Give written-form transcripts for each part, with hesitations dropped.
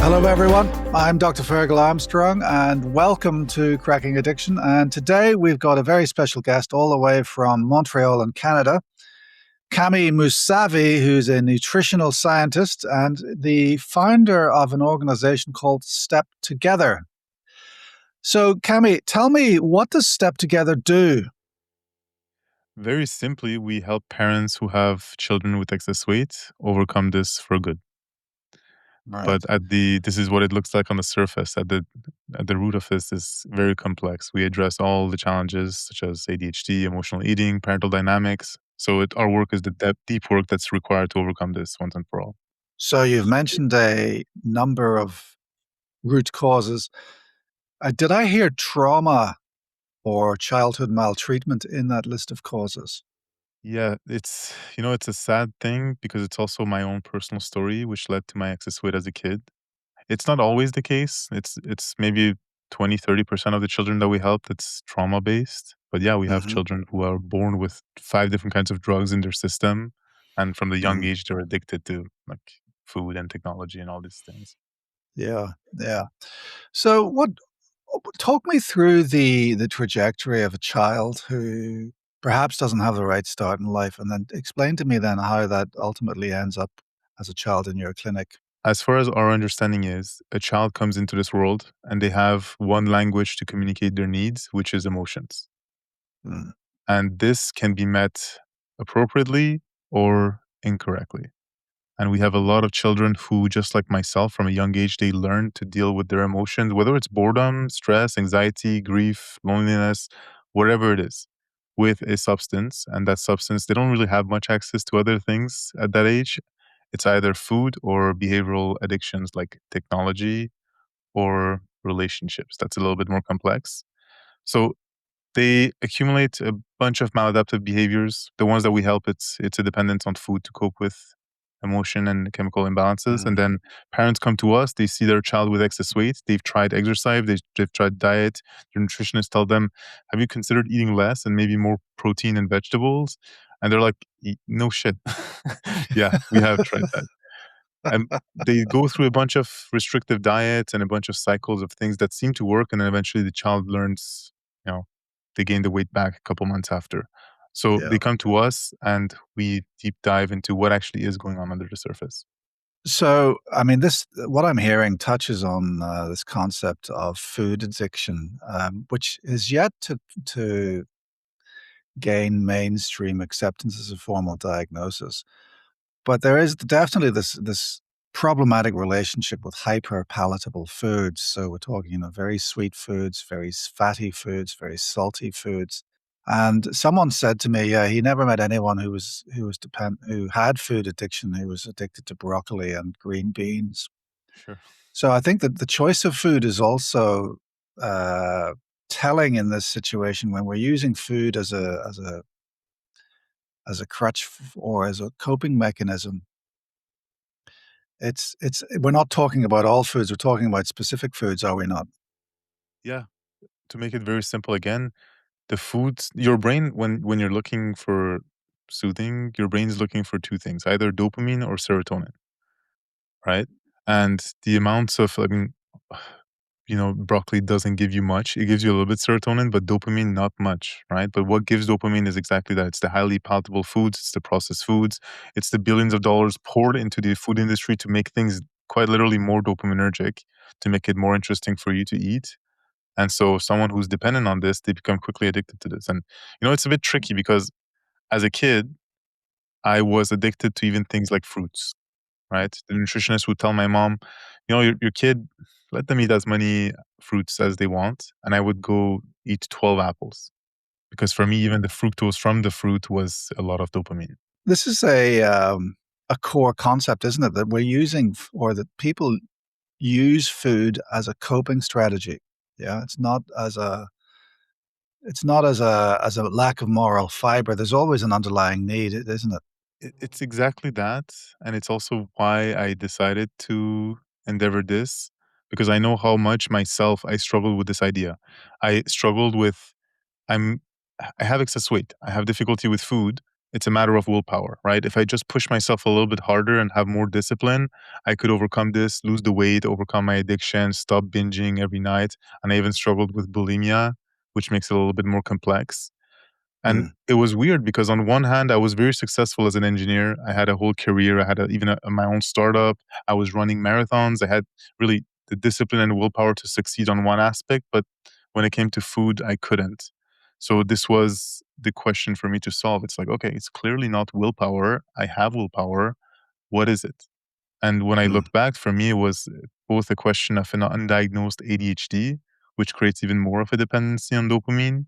Hello, everyone. I'm Dr. Ferghal Armstrong, and welcome to Cracking Addiction. And today we've got a very special guest all the way from Montreal in Canada, Kammy Moussavi, who's a nutritional scientist and the founder of an organization called Step Together. So, Kammy, tell me, what does Step Together do? Very simply, we help parents who have children with excess weight overcome this for good. Right. But this is what it looks like on the surface. At the root of this is very complex. We address all the challenges such as ADHD, emotional eating, parental dynamics. So our work is the deep work that's required to overcome this once and for all. So, you've mentioned a number of root causes. Did I hear trauma or childhood maltreatment in that list of causes? Yeah, it's a sad thing because it's also my own personal story, which led to my excess weight as a kid. It's not always the case. It's maybe 20-30% of the children that we help that's trauma based. But yeah, we have Hmm. children who are born with 5 different kinds of drugs in their system, and from the young Hmm. age, they're addicted to, like, food and technology and all these things. Yeah, yeah. So, talk me through the trajectory of a child who perhaps doesn't have the right start in life, and then explain to me then how that ultimately ends up as a child in your clinic. As far as our understanding is, a child comes into this world and they have one language to communicate their needs, which is emotions. Mm, And this can be met appropriately or incorrectly. And we have a lot of children who, just like myself, from a young age, they learn to deal with their emotions, whether it's boredom, stress, anxiety, grief, loneliness, whatever it is, with a substance. And that substance, they don't really have much access to other things at that age. It's either food or behavioral addictions like technology or relationships. That's a little bit more complex. So they accumulate a bunch of maladaptive behaviors. The ones that we help, it's a dependence on food to cope with emotion and chemical imbalances. And mhm. then parents come to us, they see their child with excess weight, they've tried exercise, they've tried diet. Their nutritionists tell them, have you considered eating less and maybe more protein and vegetables? And they're like, No shit. Yeah, we have tried that." And they go through a bunch of restrictive diets and a bunch of cycles of things that seem to work, and then eventually the child learns, you know, they gain the weight back a couple months after. So Yeah. they come to us and we deep dive into what actually is going on under the surface. So, I mean, this what I'm hearing touches on this concept of food addiction, which is yet to gain mainstream acceptance as a formal diagnosis. But there is definitely this problematic relationship with hyper palatable foods. So we're talking, very sweet foods, very fatty foods, very salty foods. And someone said to me, yeah, he never met anyone who had food addiction, who was addicted to broccoli and green beans. Sure. So I think that the choice of food is also uh, telling in this situation when we're using food as a crutch or as a coping mechanism. It's we're not talking about all foods, we're talking about specific foods, are we not? Yeah. To make it very simple again, the foods, your brain, when you're looking for soothing, your brain's looking for two things, either dopamine or serotonin, right? And the amounts of, I mean, broccoli doesn't give you much. It gives you a little bit serotonin, but dopamine not much, right? But what gives dopamine is exactly that. It's the highly palatable foods, it's the processed foods, it's the billions of dollars poured into the food industry to make things quite literally more dopaminergic, to make it more interesting for you to eat. And so someone who's dependent on this, they become quickly addicted to this. And it's a bit tricky because as a kid, I was addicted to even things like fruits, right? The nutritionist would tell my mom, your kid, let them eat as many fruits as they want. And I would go eat 12 apples because for me, even the fructose from the fruit was a lot of dopamine. This is a core concept, isn't it? That we're using or that people use food as a coping strategy. Yeah, it's not as a lack of moral fiber. There's always an underlying need, isn't it? It's exactly that. And it's also why I decided to endeavor this because I know how much myself I struggled with this idea. I struggled with, I'm, I have excess weight. I have difficulty with food. It's a matter of willpower, right? If I just push myself a little bit harder and have more discipline, I could overcome this, lose the weight, overcome my addiction, stop binging every night. And I even struggled with bulimia, which makes it a little bit more complex. And Mm, it was weird because on one hand, I was very successful as an engineer. I had a whole career. I had my own startup. I was running marathons. I had really the discipline and willpower to succeed on one aspect, but when it came to food, I couldn't. So this was the question for me to solve. It's like, okay, it's clearly not willpower. I have willpower. What is it? And when I mm, looked back, for me, it was both a question of an undiagnosed ADHD, which creates even more of a dependency on dopamine,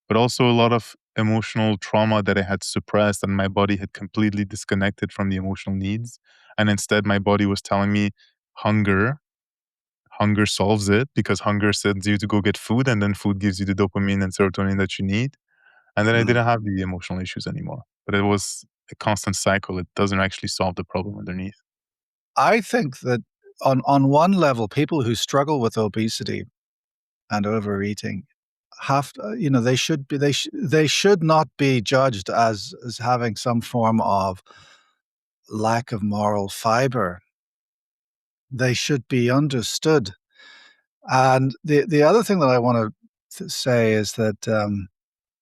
but also a lot of emotional trauma that I had suppressed and my body had completely disconnected from the emotional needs. And instead, my body was telling me hunger. Hunger solves it because hunger sends you to go get food, and then food gives you the dopamine and serotonin that you need. And then I mm. didn't have the emotional issues anymore. But it was a constant cycle. It doesn't actually solve the problem underneath. I think that on one level, people who struggle with obesity and overeating they should be they should not be judged as having some form of lack of moral fiber. They should be understood. And the other thing that I want to say is that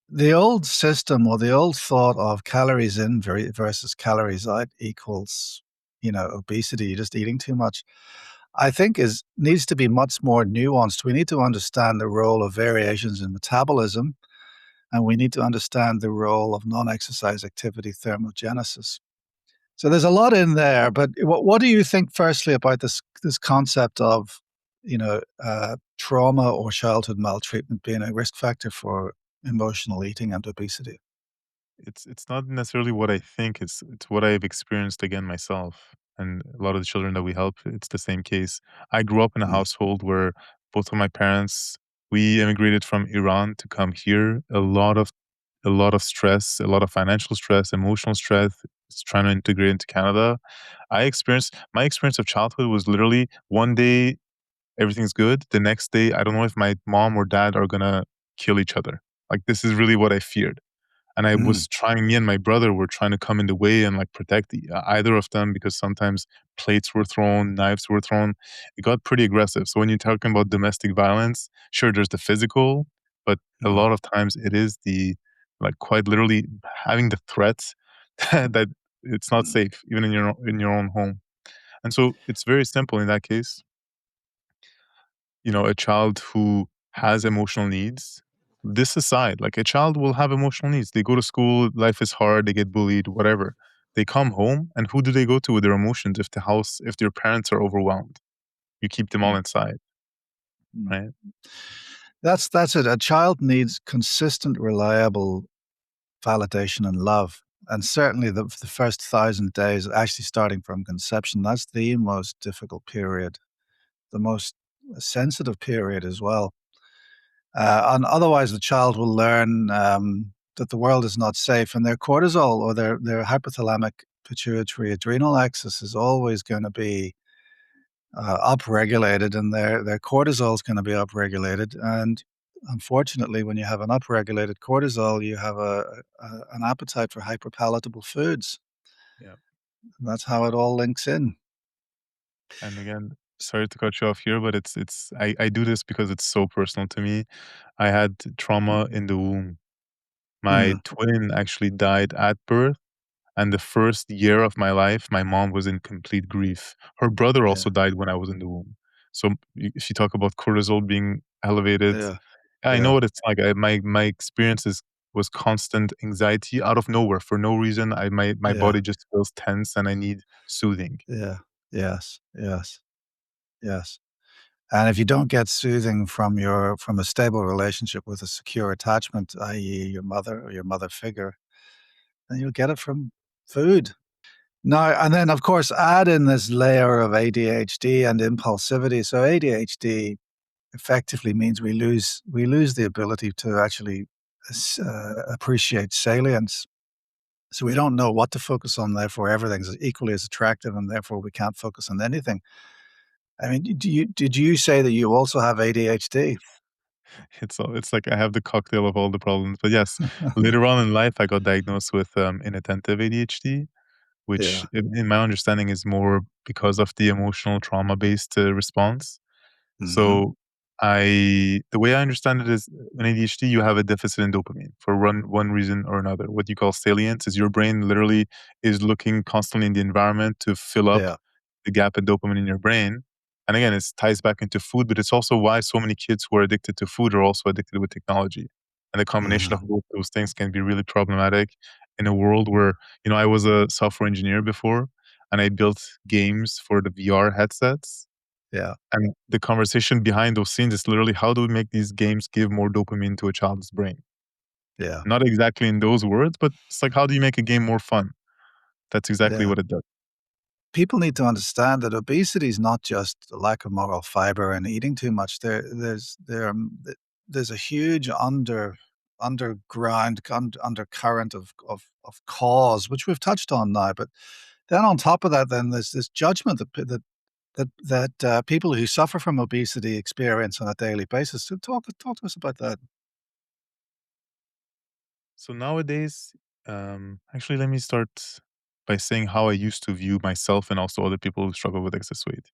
the old system or the old thought of calories in versus calories out equals, obesity, you're just eating too much. I think is needs to be much more nuanced. We need to understand the role of variations in metabolism, and we need to understand the role of non-exercise activity thermogenesis. So there's a lot in there, but what do you think firstly about this concept of, trauma or childhood maltreatment being a risk factor for emotional eating and obesity? It's not necessarily what I think, it's what I've experienced again myself. And a lot of the children that we help, it's the same case. I grew up in a Mm, household where both of my parents, we immigrated from Iran to come here. A lot of stress, a lot of financial stress, emotional stress, trying to integrate into Canada. My experience of childhood was literally one day everything's good. The next day, I don't know if my mom or dad are gonna kill each other. Like this is really what I feared. And mm, me and my brother were trying to come in the way and like protect either of them because sometimes plates were thrown, knives were thrown. It got pretty aggressive. So when you're talking about domestic violence, sure, there's the physical, but a mm, lot of times it is the like quite literally having the threat that it's not mm, safe even in your own home. And so it's very simple in that case. A child who has emotional needs, this aside, like a child will have emotional needs. They go to school, life is hard, they get bullied, whatever. They come home, and who do they go to with their emotions if their parents are overwhelmed? You keep them all mm, inside, mm. right? That's it. A child needs consistent, reliable validation and love. And certainly the first 1,000 days, actually starting from conception, that's the most difficult period, the most sensitive period as well. And otherwise, the child will learn that the world is not safe, and their cortisol or their hypothalamic pituitary adrenal axis is always going to be upregulated, and their cortisol is going to be upregulated. And unfortunately, when you have an upregulated cortisol, you have an appetite for hyperpalatable foods. Yeah. And that's how it all links in. And again, sorry to cut you off here, but I do this because it's so personal to me. I had trauma in the womb. My Mm, twin actually died at birth. And the first year of my life, my mom was in complete grief. Her brother yeah, also died when I was in the womb. So if you talk about cortisol being elevated, yeah, I know yeah, what it's like. My experiences was constant anxiety out of nowhere for no reason. My yeah, body just feels tense and I need soothing. yeah, yes, yes, yes. And if you don't get soothing from a stable relationship with a secure attachment, i.e., your mother or your mother figure, then you'll get it from food. Now, and then of course, add in this layer of ADHD and impulsivity. So ADHD effectively means we lose the ability to actually appreciate salience. So we don't know what to focus on. Therefore, everything's equally as attractive, and therefore we can't focus on anything. I mean, did you say that you also have ADHD? It's like I have the cocktail of all the problems. But yes, later on in life, I got diagnosed with inattentive ADHD, which Yeah. in my understanding is more because of the emotional trauma based response. Mhm. So the way I understand it is in ADHD, you have a deficit in dopamine for one reason or another. What you call salience is your brain literally is looking constantly in the environment to fill up Yeah. the gap in dopamine in your brain. And again, it ties back into food, but it's also why so many kids who are addicted to food are also addicted with technology. And the combination of Mhm. both those things can be really problematic in a world where, I was a software engineer before and I built games for the VR headsets. Yeah. And the conversation behind those scenes is literally how do we make these games give more dopamine to a child's brain? Yeah. Not exactly in those words, but it's like how do you make a game more fun? That's exactly Yeah. what it does. People need to understand that obesity is not just a lack of moral fiber and eating too much. There's a huge underground undercurrent of cause, which we've touched on now. But then on top of that, then there's this judgment that people who suffer from obesity experience on a daily basis. So talk to us about that. So nowadays, actually, let me start by saying how I used to view myself and also other people who struggle with excess weight.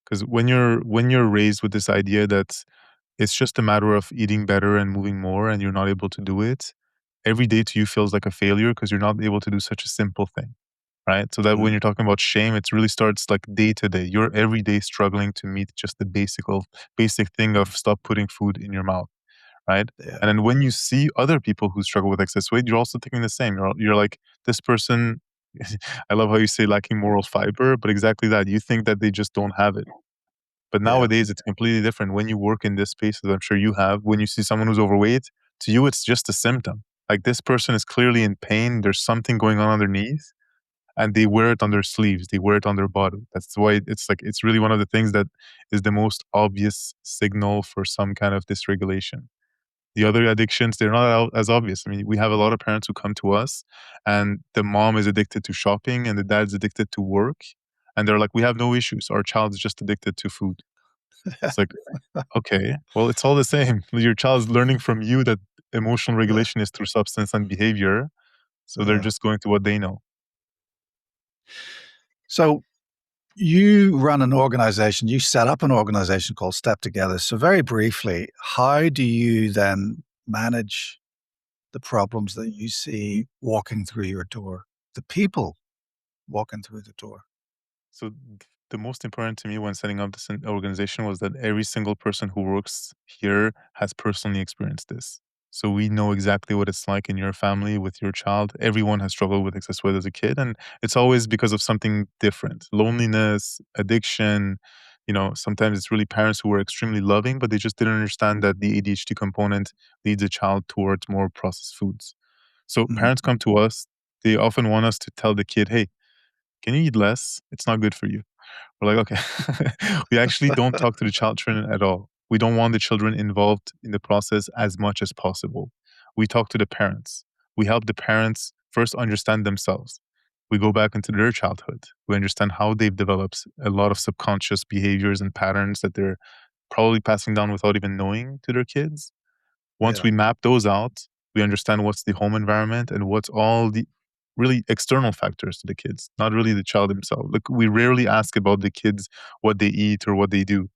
Because when you're raised with this idea that it's just a matter of eating better and moving more, and you're not able to do it, every day to you feels like a failure because you're not able to do such a simple thing, right? So that when Mm, you're talking about shame, it really starts like day to day. You're every day struggling to meet just the basic thing of mm, stop putting food in your mouth, right? yeah, And then when you see other people who struggle with excess weight, you're also thinking the same. You're like, this person, I love how you say lacking moral fiber, but exactly that. You think that they just don't have it. But yeah, nowadays, it's completely different. When you work in this space, as I'm sure you have, when you see someone who's overweight, to you, it's just a symptom. Like this person is clearly in pain. There's something going on underneath, and they wear it on their sleeves. They wear it on their body. That's why it's like it's really one of the things that is the most obvious signal for some kind of dysregulation. The other addictions, they're not as obvious. I mean, we have a lot of parents who come to us and the mom is addicted to shopping and the dad's addicted to work. And they're like, we have no issues. Our child is just addicted to food. It's like, okay, well, it's all the same. Your child's learning from you that emotional yeah. regulation is through substance and behavior. So they're Uh, just going to what they know. so you run an organization, you set up an organization called Step Together. So very briefly, how do you then manage the problems that you see walking through your door, the people walking through the door? So the most important to me when setting up this organization was that every single person who works here has personally experienced this. So we know exactly what it's like in your family with your child. Everyone has struggled with excess weight as a kid, and it's always because of something different: loneliness, addiction. Sometimes it's really parents who were extremely loving, but they just didn't understand that the ADHD component leads a child towards more processed foods. So Mm, parents come to us. They often want us to tell the kid, "Hey, can you eat less? It's not good for you." We're like, okay. We actually don't talk to the children at all. We don't want the children involved in the process as much as possible. We talk to the parents. We help the parents first understand themselves. We go back into their childhood. We understand how they've developed a lot of subconscious behaviors and patterns that they're probably passing down without even knowing to their kids. Once yeah, we map those out, we understand what's the home environment and what's all the really external factors to the kids, not really the child himself. Like we rarely ask about the kids what they eat or what they do.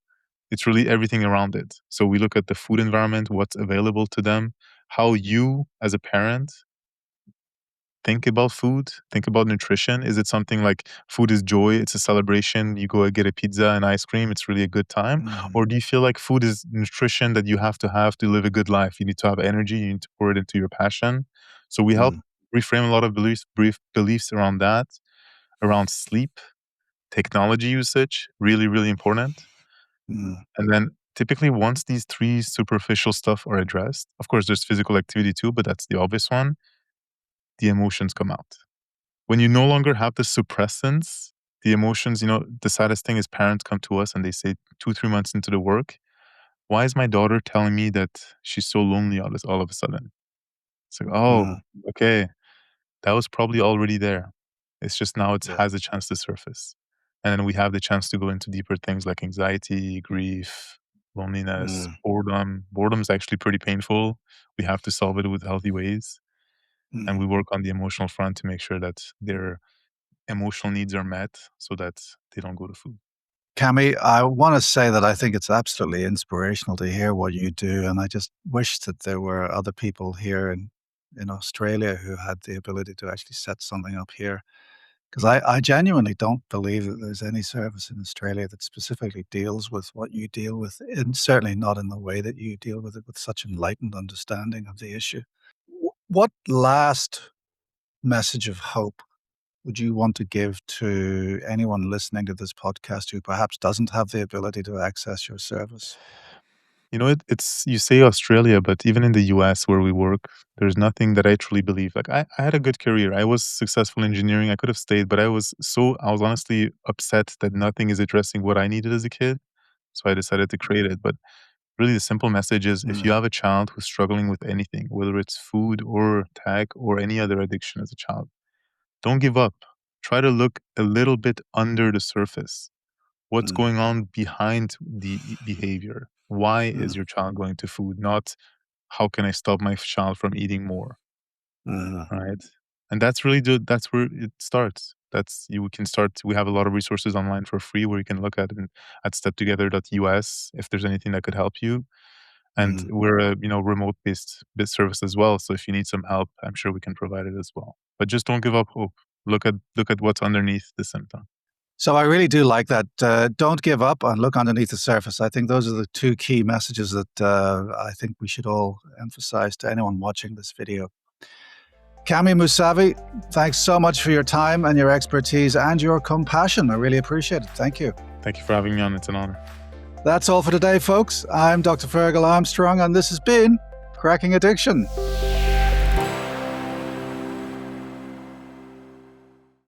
It's really everything around it. So we look at the food environment, what's available to them, how you as a parent think about food, think about nutrition. Is it something like food is joy, it's a celebration, you go and get a pizza and ice cream, it's really a good time? mm, Or do you feel like food is nutrition that you have to live a good life? You need to have energy, you need to pour it into your passion. So we help mm, reframe a lot of brief beliefs around that, around sleep, technology usage, really, really important. mm, And then typically once these three superficial stuff are addressed, of course there's physical activity too, but that's the obvious one, the emotions come out. When you no longer have the suppressants, the emotions, the saddest thing is parents come to us and they say 2, 3 months into the work, why is my daughter telling me that she's so lonely all of a sudden? It's like, mm, oh, okay, that was probably already there. It's just now it yeah, has a chance to surface. And then we have the chance to go into deeper things like anxiety, grief. loneliness, mm, boredom. Boredom is actually pretty painful. We have to solve it with healthy ways. And mm. we work on the emotional front to make sure that their emotional needs are met so that they don't go to food. Kammy, I want to say that I think it's absolutely inspirational to hear what you do, and I just wish that there were other people here in Australia who had the ability to actually set something up here. Because I genuinely don't believe that there's any service in Australia that specifically deals with what you deal with, and certainly not in the way that you deal with it with such enlightened understanding of the issue. What last message of hope would you want to give to anyone listening to this podcast who perhaps doesn't have the ability to access your service? You know, it's you say Australia, but even in the US where we work, there's nothing that I truly believe. Like I had a good career. I was successful in engineering. I could have stayed, but I was honestly upset that nothing is addressing what I needed as a kid. So I decided to create it. But really the simple message is if you Mm, have a child who's struggling with anything, whether it's food or tech or any other addiction as a child, don't give up. Try to look a little bit under the surface. What's mm, going on behind the behavior? Why is mm, your child going to food? Not how can I stop my child from eating more, mm, right? And that's really that's where it starts. That's you can start. We have a lot of resources online for free where you can look at it at steptogether.us if there's anything that could help you. And mm. we're a remote based bit service as well. So if you need some help, I'm sure we can provide it as well. But just don't give up hope. Look at what's underneath the symptom. So I really do like that. Don't give up and look underneath the surface. I think those are the two key messages that I think we should all emphasize to anyone watching this video. Kammy Moussavi, thanks so much for your time and your expertise and your compassion. I really appreciate it. Thank you. Thank you for having me on. It's an honor. That's all for today, folks. I'm Dr. Ferghal Armstrong, and this has been Cracking Addiction.